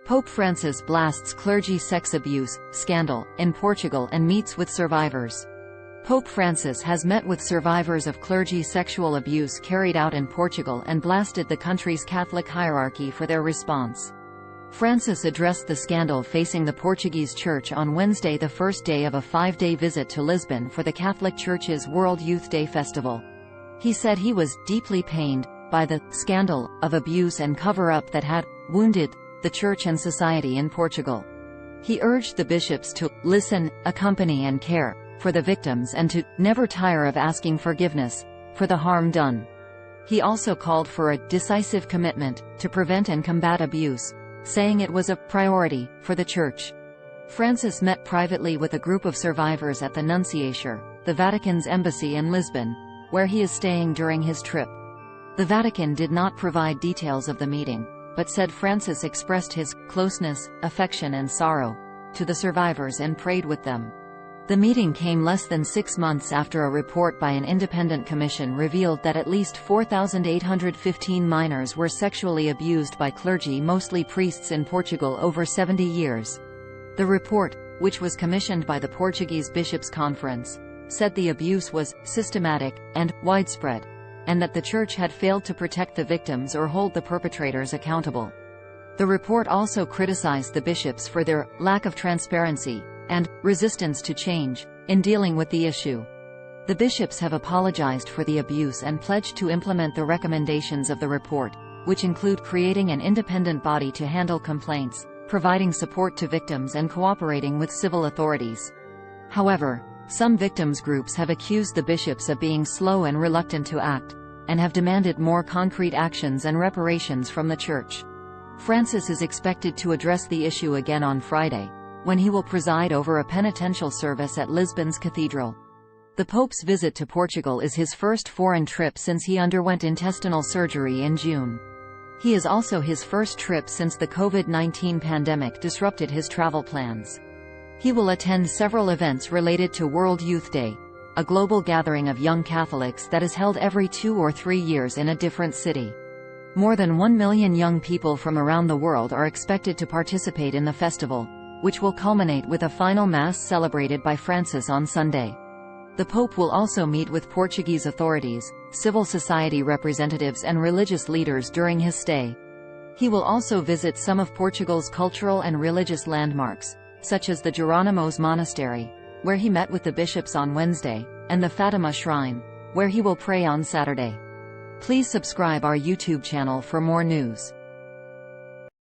Pope Francis blasts clergy sex abuse scandal in Portugal and meets with survivors. Pope Francis has met with survivors of clergy sexual abuse carried out in Portugal and blasted the country's Catholic hierarchy for their response. Francis addressed the scandal facing the Portuguese Church on Wednesday, the first day of a 5-day visit to Lisbon for the Catholic Church's World Youth Day festival. He said he was deeply pained by the scandal of abuse and cover-up that had wounded the Church and society in Portugal. He urged the bishops to listen, accompany and care for the victims and to never tire of asking forgiveness for the harm done. He also called for a decisive commitment to prevent and combat abuse, saying it was a priority for the Church. Francis met privately with a group of survivors at the Nunciature, the Vatican's embassy in Lisbon, where he is staying during his trip. The Vatican did not provide details of the meeting, but said Francis expressed his closeness, affection and sorrow to the survivors and prayed with them. The meeting came less than 6 months after a report by an independent commission revealed that at least 4,815 minors were sexually abused by clergy, mostly priests, in Portugal over 70 years. The report, which was commissioned by the Portuguese Bishops' Conference, said the abuse was systematic and widespread, and that the Church had failed to protect the victims or hold the perpetrators accountable. The report also criticized the bishops for their lack of transparency and resistance to change in dealing with the issue. The bishops have apologized for the abuse and pledged to implement the recommendations of the report, which include creating an independent body to handle complaints, providing support to victims and cooperating with civil authorities. However, some victims' groups have accused the bishops of being slow and reluctant to act, and have demanded more concrete actions and reparations from the Church. Francis is expected to address the issue again on Friday, when he will preside over a penitential service at Lisbon's cathedral. The Pope's visit to Portugal is his first foreign trip since he underwent intestinal surgery in June. He is also his first trip since the COVID-19 pandemic disrupted his travel plans. He will attend several events related to World Youth Day, a global gathering of young Catholics that is held every 2 or 3 years in a different city. More than 1 million young people from around the world are expected to participate in the festival, which will culminate with a final Mass celebrated by Francis on Sunday. The Pope will also meet with Portuguese authorities, civil society representatives and religious leaders during his stay. He will also visit some of Portugal's cultural and religious landmarks, such as the Jerónimos Monastery, where he met with the bishops on Wednesday, and the Fatima Shrine, where he will pray on Saturday. Please subscribe our YouTube channel for more news.